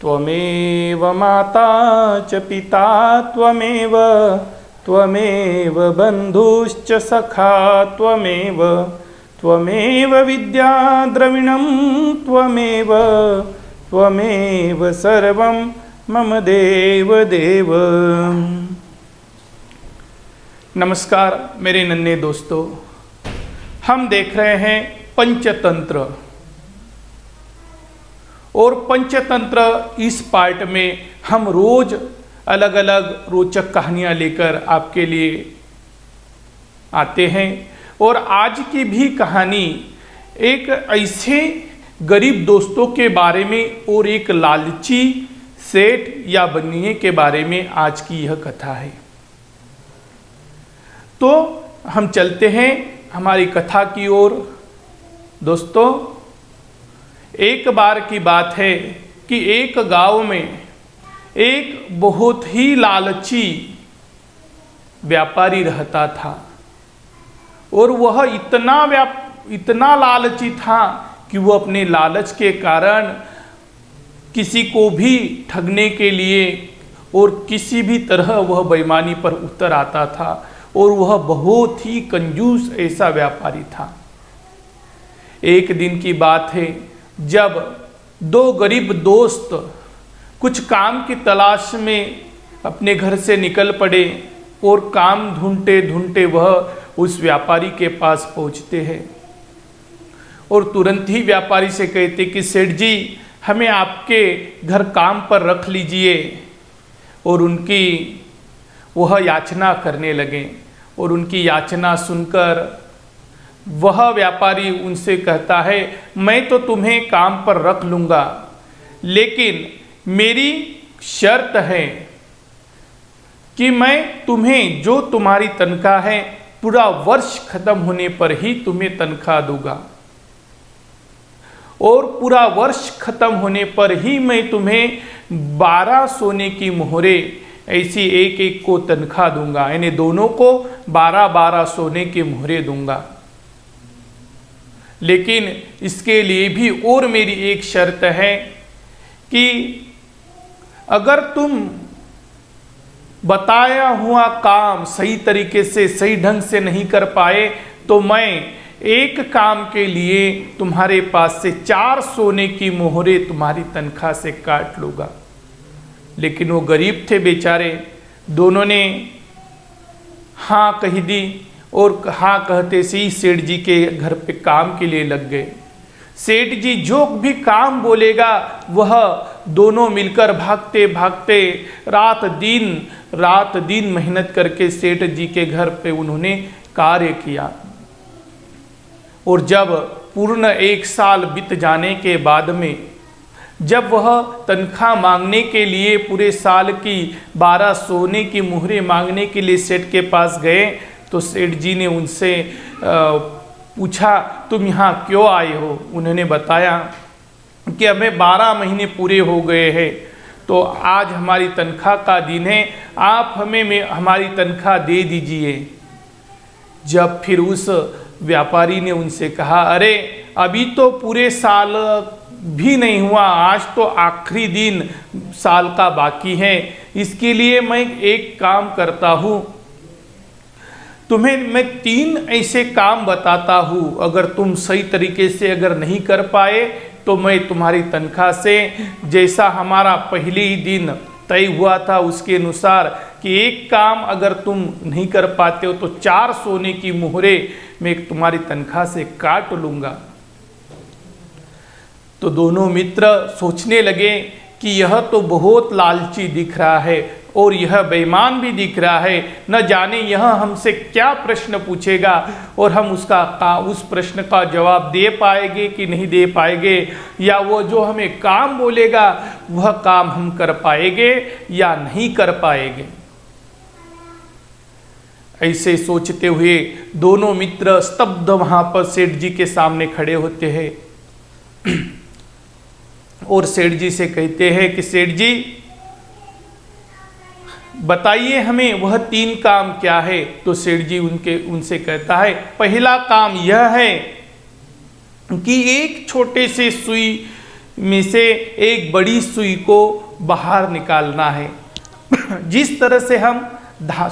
त्वमेव माता च पिता त्वमेव त्वमेव बन्धुश्च सखा त्वमेव त्वमेव विद्या द्रविणं त्वमेव त्वमेव सर्वं मम देव देव। नमस्कार मेरे नन्हे दोस्तों, हम देख रहे हैं पंचतंत्र और पंचतंत्र इस पार्ट में हम रोज अलग अलग रोचक कहानियां लेकर आपके लिए आते हैं। और आज की भी कहानी एक ऐसे गरीब दोस्तों के बारे में और एक लालची सेठ या बनिए के बारे में आज की यह कथा है। तो हम चलते हैं हमारी कथा की ओर। दोस्तों, एक बार की बात है कि एक गांव में एक बहुत ही लालची व्यापारी रहता था और वह इतना लालची था कि वह अपने लालच के कारण किसी को भी ठगने के लिए और किसी भी तरह वह बेईमानी पर उतर आता था और वह बहुत ही कंजूस ऐसा व्यापारी था। एक दिन की बात है जब दो गरीब दोस्त कुछ काम की तलाश में अपने घर से निकल पड़े और काम ढूंढते ढूंढते वह उस व्यापारी के पास पहुंचते हैं और तुरंत ही व्यापारी से कहते कि सेठ जी, हमें आपके घर काम पर रख लीजिए। और उनकी वह याचना करने लगे और उनकी याचना सुनकर वह व्यापारी उनसे कहता है, मैं तो तुम्हें काम पर रख लूँगा, लेकिन मेरी शर्त है कि मैं तुम्हें जो तुम्हारी तनख्वाह है पूरा वर्ष खत्म होने पर ही तुम्हें तनख्वाह दूंगा और पूरा वर्ष खत्म होने पर ही मैं तुम्हें 12 सोने की मोहरें ऐसी एक एक को तनख्वाह दूंगा, यानी दोनों को 12-12 सोने की मोहरें दूंगा। लेकिन इसके लिए भी और मेरी एक शर्त है कि अगर तुम बताया हुआ काम सही तरीके से सही ढंग से नहीं कर पाए तो मैं एक काम के लिए तुम्हारे पास से 4 सोने की मोहरें तुम्हारी तनख्वाह से काट लूँगा। लेकिन वो गरीब थे बेचारे, दोनों ने हाँ कह दी और हाँ कहते से ही सेठ जी के घर पे काम के लिए लग गए। सेठ जी जो भी काम बोलेगा वह दोनों मिलकर भागते भागते रात दिन मेहनत करके सेठ जी के घर पे उन्होंने कार्य किया। और जब पूर्ण 1 साल बीत जाने के बाद में जब वह तनख्वाह मांगने के लिए पूरे साल की 12 सोने की मोहरें मांगने के लिए सेठ के पास गए तो सेठ जी ने उनसे पूछा, तुम यहाँ क्यों आए हो? उन्होंने बताया कि हमें 12 महीने पूरे हो गए हैं, तो आज हमारी तनख्वाह का दिन है, आप हमें हमारी तनख्वाह दे दीजिए। जब फिर उस व्यापारी ने उनसे कहा, अरे अभी तो पूरे साल भी नहीं हुआ, आज तो आखिरी दिन साल का बाकी है, इसके लिए मैं एक काम करता हूँ, तुम्हें मैं 3 ऐसे काम बताता हूँ, अगर तुम सही तरीके से अगर नहीं कर पाए तो मैं तुम्हारी तनख्वाह से जैसा हमारा पहले ही दिन तय हुआ था उसके अनुसार कि एक काम अगर तुम नहीं कर पाते हो तो 4 सोने की मोहरें मैं तुम्हारी तनख्वाह से काट लूँगा। तो दोनों मित्र सोचने लगे कि यह तो बहुत लालची दिख रहा है और यह बेईमान भी दिख रहा है, न जाने यह हमसे क्या प्रश्न पूछेगा और हम उस प्रश्न का जवाब दे पाएंगे कि नहीं दे पाएंगे, या वो जो हमें काम बोलेगा वह काम हम कर पाएंगे या नहीं कर पाएंगे। ऐसे सोचते हुए दोनों मित्र स्तब्ध वहां पर सेठ जी के सामने खड़े होते हैं और सेठ जी से कहते हैं कि सेठ जी बताइए हमें वह 3 काम क्या है। तो सेठ जी उनसे कहता है, पहला काम यह है कि एक छोटे से सुई में से एक बड़ी सुई को बाहर निकालना है। जिस तरह से हम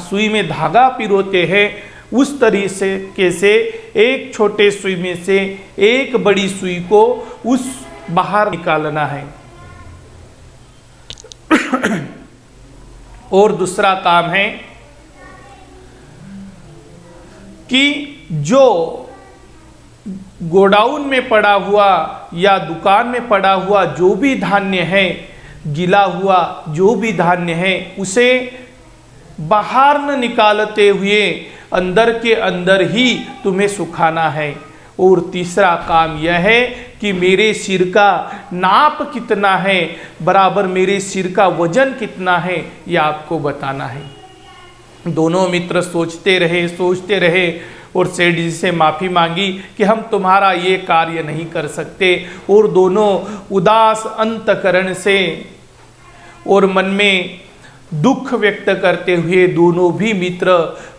सुई में धागा पिरोते हैं, उस तरीके से एक छोटे सुई में से एक बड़ी सुई को उस बाहर निकालना है। और दूसरा काम है कि जो गोडाउन में पड़ा हुआ या दुकान में पड़ा हुआ जो भी धान्य है, गिला हुआ जो भी धान्य है, उसे बाहर न निकालते हुए अंदर के अंदर ही तुम्हें सुखाना है। और तीसरा काम यह है कि मेरे सिर का नाप कितना है, बराबर मेरे सिर का वजन कितना है, यह आपको बताना है। दोनों मित्र सोचते रहे और सेठ जी से माफ़ी मांगी कि हम तुम्हारा ये कार्य नहीं कर सकते। और दोनों उदास अंतकरण से और मन में दुख व्यक्त करते हुए दोनों भी मित्र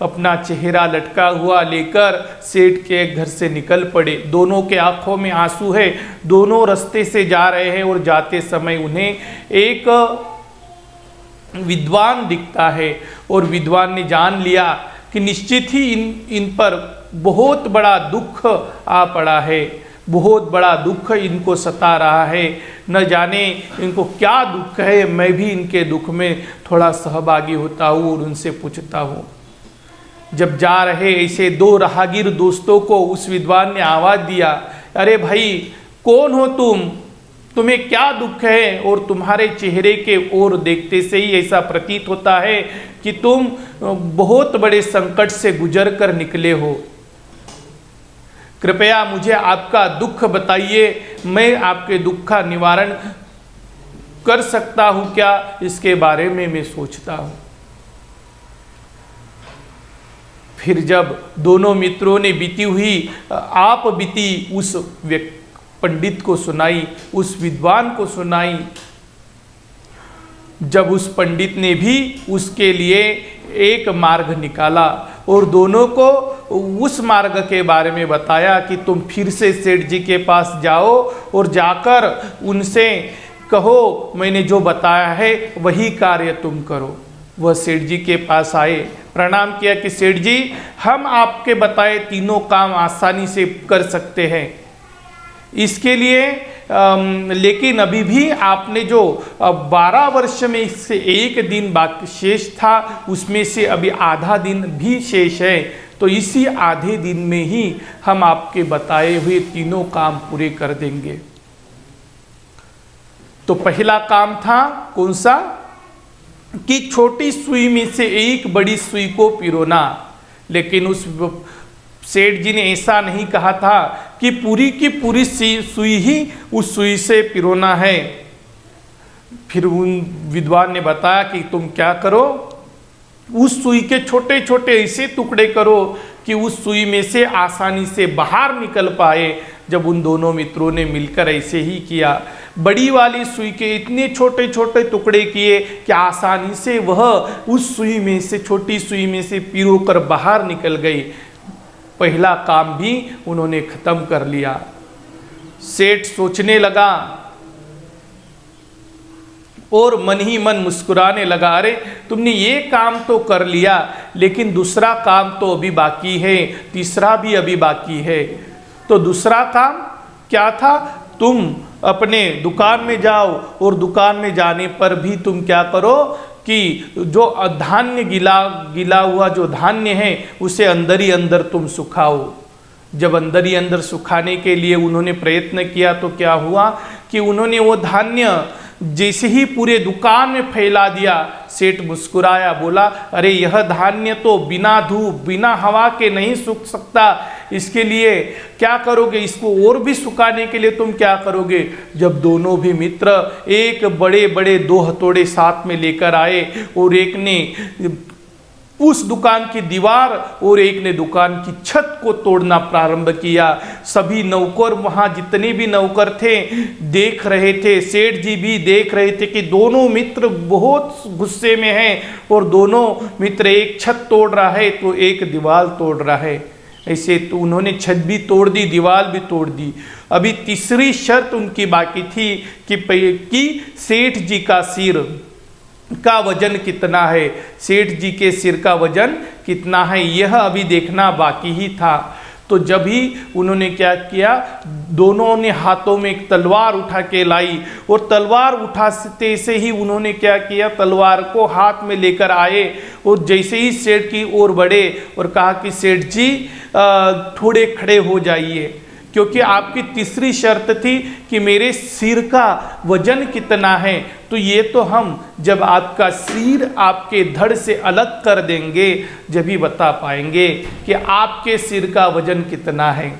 अपना चेहरा लटका हुआ लेकर सेठ के घर से निकल पड़े। दोनों के आंखों में आंसू है, दोनों रास्ते से जा रहे हैं और जाते समय उन्हें एक विद्वान दिखता है और विद्वान ने जान लिया कि निश्चित ही इन पर बहुत बड़ा दुख आ पड़ा है, बहुत बड़ा दुख इनको सता रहा है। न जाने इनको क्या दुख है, मैं भी इनके दुख में थोड़ा सहभागी होता हूँ और उनसे पूछता हूँ। जब जा रहे ऐसे दो राहगीर दोस्तों को उस विद्वान ने आवाज़ दिया, अरे भाई कौन हो तुम, तुम्हें क्या दुख है? और तुम्हारे चेहरे के ओर देखते से ही ऐसा प्रतीत होता है कि तुम बहुत बड़े संकट से गुजर कर निकले हो। कृपया मुझे आपका दुख बताइए, मैं आपके दुख का निवारण कर सकता हूँ क्या, इसके बारे में मैं सोचता हूँ। फिर जब दोनों मित्रों ने बीती हुई आप बीती उस पंडित को सुनाई, उस विद्वान को सुनाई, जब उस पंडित ने भी उसके लिए एक मार्ग निकाला और दोनों को उस मार्ग के बारे में बताया कि तुम फिर से सेठ जी के पास जाओ और जाकर उनसे कहो मैंने जो बताया है वही कार्य तुम करो। वह सेठ जी के पास आए, प्रणाम किया कि सेठ जी, हम आपके बताए तीनों काम आसानी से कर सकते हैं, इसके लिए लेकिन अभी भी आपने जो 12 वर्ष में से एक दिन बाकी शेष था, उसमें से अभी आधा दिन भी शेष है, तो इसी आधे दिन में ही हम आपके बताए हुए तीनों काम पूरे कर देंगे। तो पहला काम था कौन सा, कि छोटी सुई में से एक बड़ी सुई को पिरोना। लेकिन उस सेठ जी ने ऐसा नहीं कहा था कि पूरी की पूरी सुई ही उस सुई से पिरोना है। फिर उन विद्वान ने बताया कि तुम क्या करो, उस सुई के छोटे छोटे ऐसे टुकड़े करो कि उस सुई में से आसानी से बाहर निकल पाए। जब उन दोनों मित्रों ने मिलकर ऐसे ही किया, बड़ी वाली सुई के इतने छोटे छोटे टुकड़े किए कि आसानी से वह उस सुई में से, छोटी सुई में से पिरोकर बाहर निकल गई। पहला काम भी उन्होंने खत्म कर लिया। सेठ सोचने लगा और मन ही मन मुस्कुराने लगा, अरे तुमने ये काम तो कर लिया, लेकिन दूसरा काम तो अभी बाकी है, तीसरा भी अभी बाकी है। तो दूसरा काम क्या था, तुम अपने दुकान में जाओ और दुकान में जाने पर भी तुम क्या करो कि जो धान्य गिला हुआ जो धान्य है उसे अंदर ही अंदर तुम सुखाओ। जब अंदर ही अंदर सुखाने के लिए उन्होंने प्रयत्न किया तो क्या हुआ कि उन्होंने वो धान्य जैसे ही पूरे दुकान में फैला दिया। सेठ मुस्कुराया, बोला, अरे यह धान्य तो बिना धूप बिना हवा के नहीं सूख सकता, इसके लिए क्या करोगे, इसको और भी सुखाने के लिए तुम क्या करोगे। जब दोनों भी मित्र एक बड़े बड़े 2 हथौड़े साथ में लेकर आए और एक ने उस दुकान की दीवार और एक ने दुकान की छत को तोड़ना प्रारंभ किया। सभी नौकर, वहाँ जितने भी नौकर थे, देख रहे थे। सेठ जी भी देख रहे थे कि दोनों मित्र बहुत गुस्से में हैं और दोनों मित्र एक छत तोड़ रहा है तो एक दीवार तोड़ रहा है। ऐसे तो उन्होंने छत भी तोड़ दी, दीवार भी तोड़ दी। अभी तीसरी शर्त उनकी बाकी थी कि सेठ जी का सिर का वजन कितना है, सेठ जी के सिर का वजन कितना है, यह अभी देखना बाकी ही था। तो जब ही उन्होंने क्या किया, दोनों ने हाथों में एक तलवार उठा के लाई और तलवार उठाते से ही उन्होंने क्या किया, तलवार को हाथ में लेकर आए और जैसे ही सेठ की ओर बढ़े और कहा कि सेठ जी थोड़े खड़े हो जाइए, क्योंकि आपकी तीसरी शर्त थी कि मेरे सिर का वजन कितना है। तो ये तो हम जब आपका सिर आपके धड़ से अलग कर देंगे जब ही बता पाएंगे कि आपके सिर का वजन कितना है।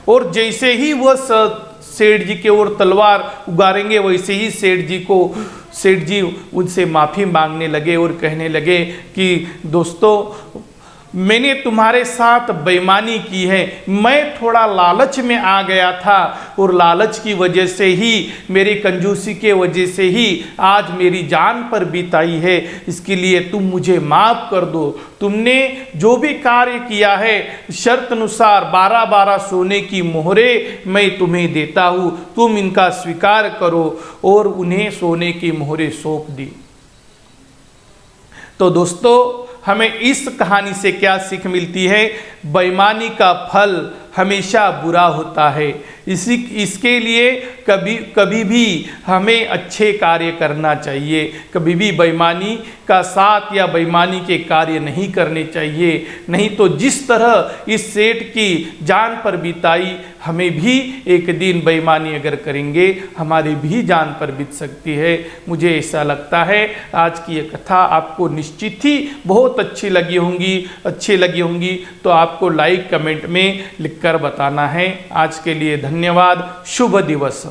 और जैसे ही वह सेठ जी के ओर तलवार उगारेंगे वैसे ही सेठ जी उनसे माफ़ी मांगने लगे और कहने लगे कि दोस्तों, मैंने तुम्हारे साथ बेईमानी की है, मैं थोड़ा लालच में आ गया था और लालच की वजह से ही, मेरी कंजूसी के वजह से ही आज मेरी जान पर बीत आई है। इसके लिए तुम मुझे माफ़ कर दो। तुमने जो भी कार्य किया है शर्त अनुसार 12-12 सोने की मोहरे मैं तुम्हें देता हूँ, तुम इनका स्वीकार करो। और उन्हें सोने की मोहरे सौंप दी। तो दोस्तों, हमें इस कहानी से क्या सीख मिलती है? बेईमानी का फल हमेशा बुरा होता है। इसके लिए कभी भी हमें अच्छे कार्य करना चाहिए, कभी भी बेईमानी का साथ या बेईमानी के कार्य नहीं करने चाहिए। नहीं तो जिस तरह इस सेठ की जान पर बीताई, हमें भी एक दिन बेईमानी अगर करेंगे हमारी भी जान पर बीत सकती है। मुझे ऐसा लगता है आज की ये कथा आपको निश्चित ही बहुत अच्छी लगी होंगी। तो आपको लाइक कमेंट में लिखकर बताना है। आज के लिए धन्यवाद। शुभ दिवस।